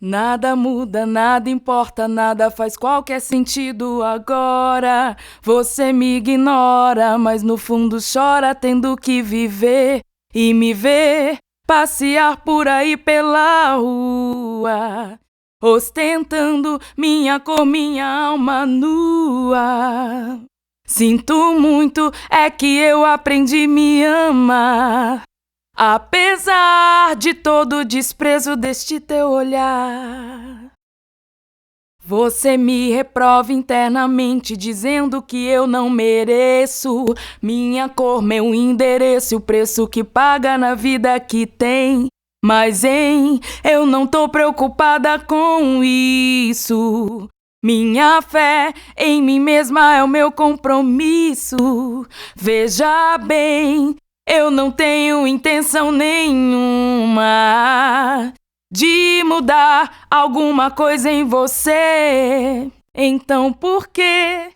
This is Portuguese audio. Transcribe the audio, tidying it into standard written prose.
Nada muda, nada importa, nada faz qualquer sentido agora. Você me ignora, mas no fundo chora tendo que viver e me ver passear por aí pela rua, ostentando minha cor, minha alma nua. Sinto muito, é que eu aprendi a me amar, apesar de todo o desprezo deste teu olhar. Você me reprova internamente, dizendo que eu não mereço minha cor, meu endereço e o preço que paga na vida que tem. Mas, eu não tô preocupada com isso. Minha fé em mim mesma é o meu compromisso. Veja bem, eu não tenho intenção nenhuma de mudar alguma coisa em você. Então por que